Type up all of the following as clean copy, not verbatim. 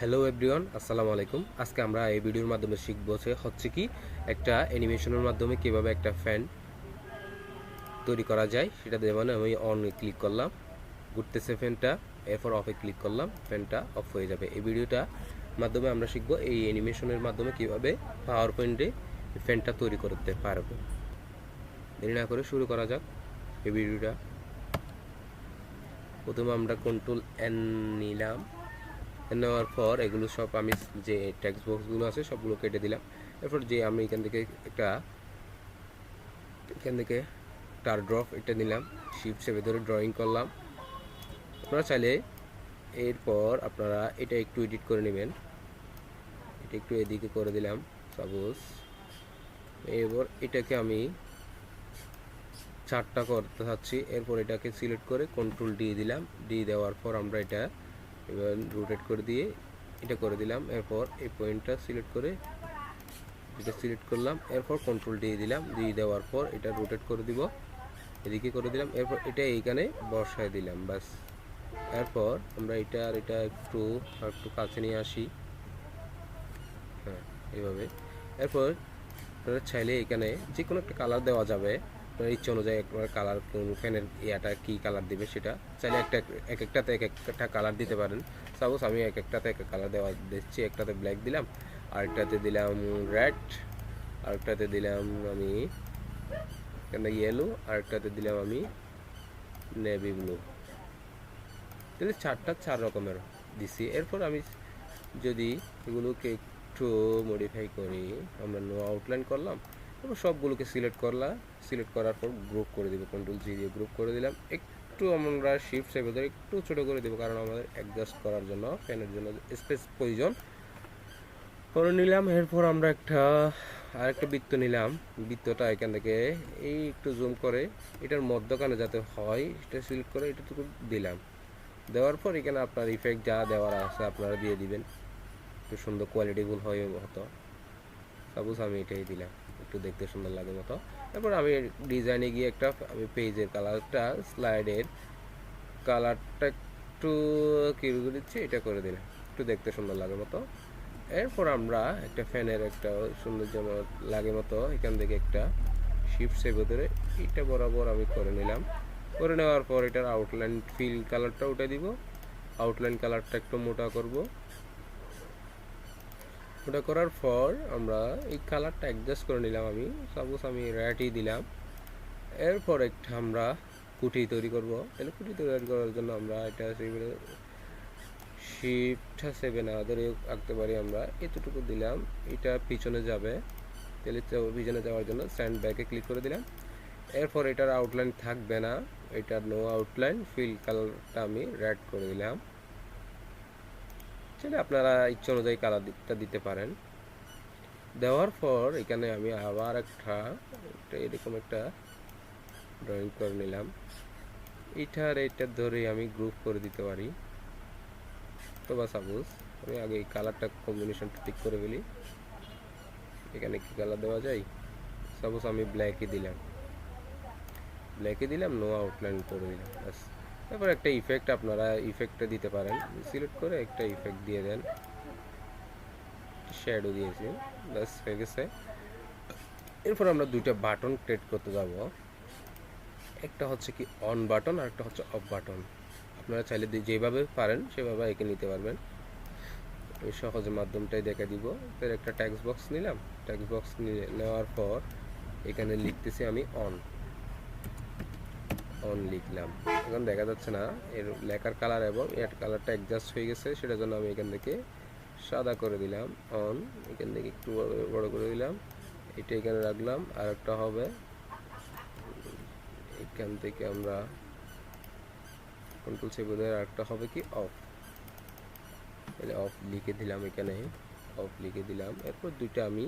Hello everyone, আসসালামু আলাইকুম। আজকে আমরা এই ভিডিওর মাধ্যমে শিখবো যে হচ্ছে কি একটা অ্যানিমেশনের মাধ্যমে কিভাবে একটা ফ্যান তৈরি করা যায় সেটা দিয়ে। মানে আমি অন ক্লিক করলাম, ঘুরতেছে ফ্যানটা, এরপর অফে ক্লিক করলাম, ফ্যানটা অফ হয়ে যাবে। এই ভিডিওটা মাধ্যমে আমরা শিখবো এই অ্যানিমেশনের মাধ্যমে কিভাবে পাওয়ার পয়েন্টে ফ্যানটা তৈরি করতে পারবো। দেরি না করে শুরু করা যাক এই ভিডিওটা। প্রথমে আমরা কন্ট্রোল এন নিলাম, নেওয়ার পর এগুলো সব আমি যে টেক্সট বক্সগুলো আছে সবগুলো কেটে দিলাম। এরপর যে আমি এখান থেকে টার ড্রপ এটা নিলাম, শিফট চেপে ধরে ড্রয়িং করলাম। আপনারা চাইলে এরপর আপনারা এটা একটু এডিট করে নেবেন। এটা একটু এদিকে করে দিলাম সাপোজ। এবার এটাকে আমি চারটা করতে চাচ্ছি। এরপর এটাকে সিলেক্ট করে কন্ট্রোল ডি দিলাম। ডি দেওয়ার পর আমরা এটা এবার রোটেট করে দিয়ে এটা করে দিলাম। এরপর এই পয়েন্টটা সিলেক্ট করে এটা সিলেক্ট করলাম। এরপর কন্ট্রোল ডি দিলাম। ডি দেওয়ার পর এটা রোটেট করে দিব, এদিকে করে দিলাম। এরপর এটা এইখানে বসায় দিলাম, বাস। এরপর আমরা এটা আর এটা একটু কাছে নিয়ে আসি, হ্যাঁ, এইভাবে। এরপর আপনারা চাইলে এখানে যে কোনো একটা কালার দেওয়া যাবে, আপনার ইচ্ছে অনুযায়ী আপনার কালার, কোন ফ্যানের ইয়াটা কী কালার দিবে সেটা চাইলে এক একটাতে এক একটা কালার দিতে পারেন। সাপোজ আমি এক একটাতে এক এক কালার দেওয়া দিচ্ছি। একটাতে ব্ল্যাক দিলাম, আরেকটাতে দিলাম রেড, আরেকটাতে দিলাম আমি এখানে ইয়েলো, আরেকটাতে দিলাম আমি নেভি ব্লু। তাহলে চার রকমের দিছি। এরপর আমি যদি এগুলোকে একটু মডিফাই করি, আমরা নো আউটলাইন করলাম। এরপর সবগুলোকে সিলেক্ট করার পর গ্রুপ করে দেবো, কন্ট্রোল জি দিয়ে গ্রুপ করে দিলাম। একটু আমরা শিফট চেপে ধরে একটু ছোটো করে দেবো, কারণ আমাদের অ্যাডজাস্ট করার জন্য ফ্যানের জন্য স্পেস প্রয়োজন করে নিলাম। এরপর আমরা আরেকটা বৃত্ত নিলাম। বৃত্তটা এখান থেকে এই একটু জুম করে এটার মধ্যখানে যাতে হয় সেটা সিলেক্ট করে এটাটুকু দিলাম। দেওয়ার পর এখানে আপনার ইফেক্ট যা দেওয়ার আছে আপনারা দিয়ে দিবেন, একটু সুন্দর কোয়ালিটিফুল হয় হতো। সাপোজ আমি এটাই দিলাম, একটু দেখতে সুন্দর লাগে মতো। তারপর আমি ডিজাইনে গিয়ে আমি পেজের কালারটা, স্লাইডের কালারটা একটু কি করে দিচ্ছি, এটা করে দিলাম, একটু দেখতে সুন্দর লাগে মতো। এরপর আমরা একটা ফ্যানের একটা সৌন্দর্য লাগে মতো এখান থেকে একটা শিফট সেভ ধরে এটা বরাবর আমি করে নিলাম। করে নেওয়ার পর এটার আউটলাইন ফিল কালারটা উঠে দিব। আউটলাইন কালারটা একটু মোটা করব। ওটা করার পর আমরা এই কালারটা অ্যাডজাস্ট করে নিলাম। আমি সাপোজ আমি রেডই দিলাম। এরপর একটা আমরা কুটি তৈরি করব। তাহলে কুটি তৈরি করার জন্য আমরা এটা শিফট সেভে না ধরে আঁকতে পারি। আমরা এতটুকু দিলাম, এটা পিছনে যাবে। তাহলে পিছনে যাওয়ার জন্য স্ট্যান্ড ব্যাকে ক্লিক করে দিলাম। এরপর এটার আউটলাইন থাকবে না, এটার নো আউটলাইন, ফিল কালারটা আমি রেড করে দিলাম। সেটা আপনারা ইচ্ছে অনুযায়ী কালারটা দিতে পারেন। দেওয়ার পর এখানে আমি আবার এরকম একটা ড্রয়িং করে নিলাম। এটা ধরে আমি গ্রুপ করে দিতে পারি। তো বা সাপোজ আমি আগে এই কালারটা কম্বিনেশনটা ঠিক করে ফেলি। এখানে কি কালার দেওয়া যায়? সাপোজ আমি ব্ল্যাকে দিলাম, নো আউটলাইন করে দিলাম, ব্যাস। তারপর একটা ইফেক্ট আপনারা ইফেক্টটা দিতে পারেন, সিলেক্ট করে একটা ইফেক্ট দিয়ে দেন, শ্যাডো দিয়েছি, ব্যাস হয়ে গেছে। এরপর আমরা দুইটা বাটন ক্রিয়েট করতে যাব। একটা হচ্ছে কি অন বাটন, আর একটা হচ্ছে অফ বাটন। আপনারা চাইলে যেভাবে পারেন সেভাবে এঁকে নিতে পারবেন। আমি সহজে মাধ্যমটাই দেখা দিব। তার একটা টেক্সট বক্স নিলাম। টেক্সট বক্স নেওয়ার পর এখানে লিখতেছি আমি অন লিখলাম। এখন দেখা যাচ্ছে না এর লেখার কালার, এবং এর কালারটা অ্যাডজাস্ট হয়ে গেছে। সেটার জন্য আমি এখান থেকে সাদা করে দিলাম অন, এখান থেকে একটু বড় করে দিলাম, এটা এখানে রাখলাম। আর একটা হবে এখান থেকে আমরা কন্ট্রোল চেপে ধরে আরেকটা হবে কি অফ, তাহলে অফ লিখে দিলাম, এখানে অফ লিখে দিলাম। এরপর দুইটা আমি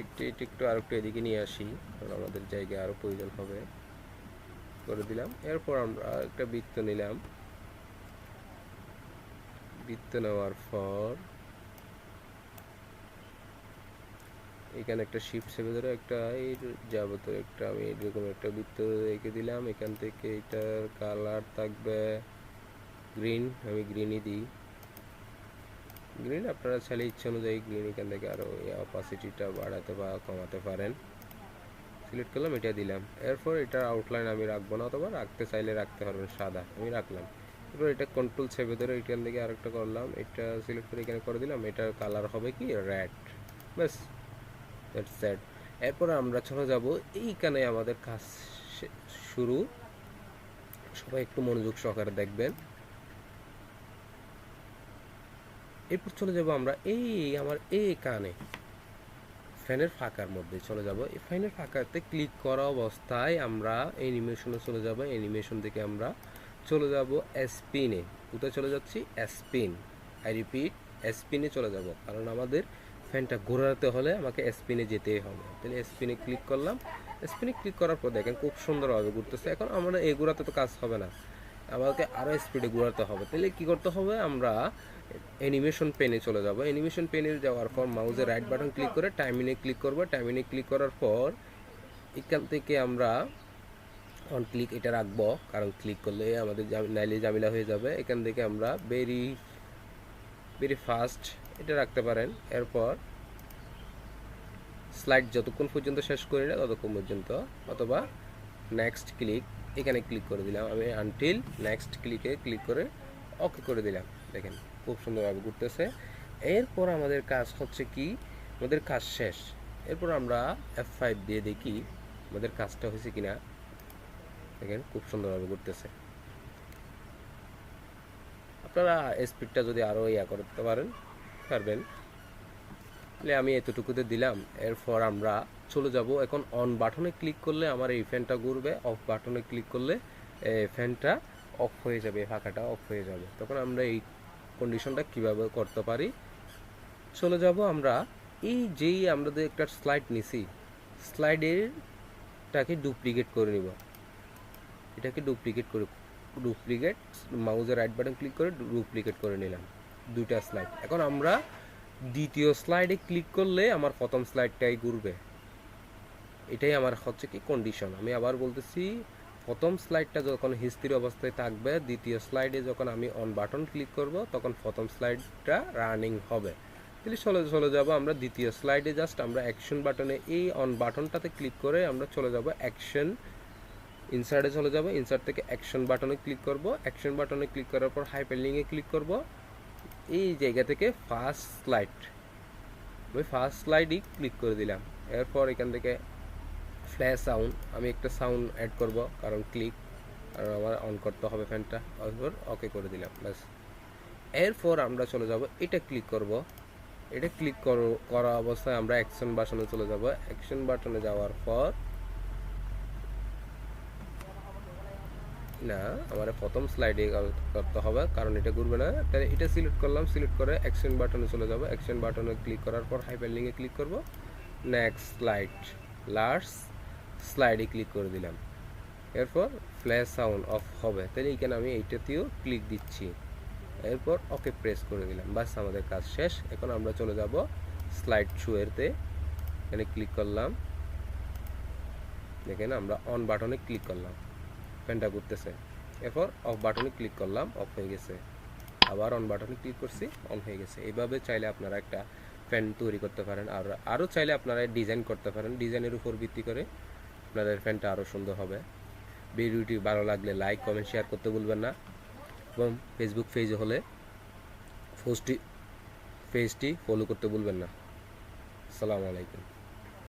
একটু আর একটু এদিকে নিয়ে আসি, কারণ আমাদের জায়গায় আরও প্রয়োজন হবে, করে দিলাম। এরপর আমরা একটা বৃত্ত নিলাম। বৃত্ত নেওয়ার পর এখানে একটা শিফট চেপে ধরে একটা এই যাবত একটা আমি এরকম একটা বৃত্ত এঁকে দিলাম। এখান থেকে এটার কালার থাকবে গ্রিন, আমি গ্রিনই দিই। গ্রিন আপনারা চাইলে ইচ্ছা অনুযায়ী গ্রিন এখান থেকে আরও অপাসিটিটা বাড়াতে বা কমাতে পারেন। সিলেক্ট করলাম, এটা দিলাম। এরপর এটার আউটলাইন আমি রাখবো না, অথবা রাখতে চাইলে রাখতে পারবেন সাদা, আমি রাখলাম। এরপর এটা কন্ট্রোল চেপে ধরে এখান থেকে আরেকটা করলাম, এটা সিলেক্ট করে এখানে করে দিলাম। এটার কালার হবে কি রেড, ব্যাস দ্যাটস দ্যাট। এরপর আমরা চলে যাব এইখানে আমাদের কাজ শুরু। সবাই একটু মনোযোগ সহকারে দেখবেন। এরপর চলে যাব আমরা এই আমার এইখানে ফ্যানের ফাঁকার মধ্যে চলে যাব। এই ফ্যানের ফাঁকাতে ক্লিক করা অবস্থায় আমরা অ্যানিমেশনে চলে যাব। অ্যানিমেশন থেকে আমরা চলে যাব স্পিনে। কোথায় চলে যাচ্ছি? স্পিন। আই রিপিট, স্পিনে চলে যাব, কারণ আমাদের ফ্যানটা ঘোরাতে হলে আমাকে স্পিনে যেতেই হবে। তাহলে স্পিনে ক্লিক করলাম। স্পিনে ক্লিক করার পর দেখেন খুব সুন্দরভাবে ঘুরতেছে। এখন আমরা এই ঘোরাতে তো কাজ হবে না, আমাকে আরও স্পিডে ঘোরাতে হবে। তাহলে কি করতে হবে? আমরা অ্যানিমেশন পেনে চলে যাব। অ্যানিমেশন পেনে যাওয়ার পর মাউসের রাইট বাটন ক্লিক করে টাইমিনে ক্লিক করব। টাইমিনে ক্লিক করার পর এখান থেকে আমরা অন ক্লিক এটা রাখবো, কারণ ক্লিক করলে আমাদের নাইলে ঝামেলা হয়ে যাবে। এখান থেকে আমরা ভেরি ভেরি ফাস্ট এটা রাখতে পারেন। এরপর স্লাইড যতক্ষণ পর্যন্ত শেষ করি না ততক্ষণ পর্যন্ত, অথবা নেক্সট ক্লিক এখানে ক্লিক করে দিলাম আমি, আনটিল নেক্সট ক্লিকে ক্লিক করে ওকে করে দিলাম। দেখেন খুব সুন্দরভাবে ঘুরতেছে। এরপর আমাদের কাজ হচ্ছে কি, আমাদের কাজ শেষ। এরপর আমরা F5 দিয়ে দেখি আমাদের কাজটা হয়েছে কিনা। দেখেন খুব সুন্দরভাবে ঘুরতেছে। আপনারা স্পিডটা যদি আরও করতে পারবেন, তাহলে আমি এতটুকুতে দিলাম। এরপর আমরা চলে যাব এখন অন বাটনে ক্লিক করলে আমার এই ফ্যানটা ঘুরবে, অফ বাটনে ক্লিক করলে ফ্যানটা অফ হয়ে যাবে, ফাঁকাটা অফ হয়ে যাবে। তখন আমরা এই কন্ডিশনটা কিভাবে করতে পারি, চলে যাব আমরা এই যেই আমরা একটা স্লাইড নিছি, স্লাইডেরটাকে ডুপ্লিকেট করে নিব। এটাকে ডুপ্লিকেট মাউসের রাইট বাটন ক্লিক করে ডুপ্লিকেট করে নিলাম দুইটা স্লাইড। এখন আমরা দ্বিতীয় স্লাইডে ক্লিক করলে আমার প্রথম স্লাইডটাই ঘুরবে। এটাই আমার হচ্ছে কি কন্ডিশন। আমি আবার বলতেছি, প্রথম স্লাইডটা যখন স্থির অবস্থায় থাকবে, দ্বিতীয় স্লাইডে যখন আমি অন বাটন ক্লিক করব তখন প্রথম স্লাইডটা রানিং হবে। তাহলে চলে যাব আমরা দ্বিতীয় স্লাইডে। জাস্ট আমরা অ্যাকশন বাটনে এই অন বাটনটাতে ক্লিক করে আমরা চলে যাব অ্যাকশন ইনসার্টে চলে যাব। ইনসার্ট থেকে অ্যাকশন বাটনে ক্লিক করব। অ্যাকশন বাটনে ক্লিক করার পর হাইপারলিংকে ক্লিক করব। এই জায়গা থেকে ফার্স্ট স্লাইড, আমি ফার্স্ট স্লাইডই ক্লিক করে দিলাম। এরপর এখান থেকে ফ্ল্যাশ সাউন্ড, আমি একটা সাউন্ড অ্যাড করব, কারণ ক্লিক, কারণ আমার অন করতে হবে ফ্যানটা। এরপর ওকে করে দিলাম, ব্যাস। এরপর আমরা চলে যাব, এটা ক্লিক করব। এটা ক্লিক করা অবস্থায় আমরা অ্যাকশন বাটনে চলে যাব। অ্যাকশন বাটনে যাওয়ার পর না, আমার প্রথম স্লাইডে করতে হবে, কারণ এটা ঘুরবে না। তাহলে এটা সিলেক্ট করলাম, সিলেক্ট করে অ্যাকশন বাটনে চলে যাব। অ্যাকশন বাটনে ক্লিক করার পর হাইপারলিংকে ক্লিক করব। নেক্সট স্লাইড, লাস্ট স্লাইডে ক্লিক করে দিলাম। এরপর ফ্ল্যাশ সাউন্ড অফ হবে। তাহলে এখানে আমি এইটাতেও ক্লিক দিচ্ছি। এরপর ওকে প্রেস করে দিলাম, বাস আমাদের কাজ শেষ। এখন আমরা চলে যাব স্লাইড শোয়েতে, এখানে ক্লিক করলাম। দেখেন আমরা অন বাটনে ক্লিক করলাম, ফ্যানটা ঘুরতেছে। এরপর অফ বাটনে ক্লিক করলাম, অফ হয়ে গেছে। আবার অন বাটনে ক্লিক করছি, অন হয়ে গেছে। এইভাবে চাইলে আপনারা একটা ফ্যান তৈরি করতে পারেন। আর আরও চাইলে আপনারা ডিজাইন করতে পারেন। ডিজাইনের উপর ভিত্তি করে আপনাদের ফ্যানটা আরও সুন্দর হবে। ভিডিওটি ভালো লাগলে লাইক, কমেন্ট, শেয়ার করতে ভুলবেন না। এবং ফেসবুক পেজে হলে পেজটি ফলো করতে ভুলবেন না। আসসালামু আলাইকুম।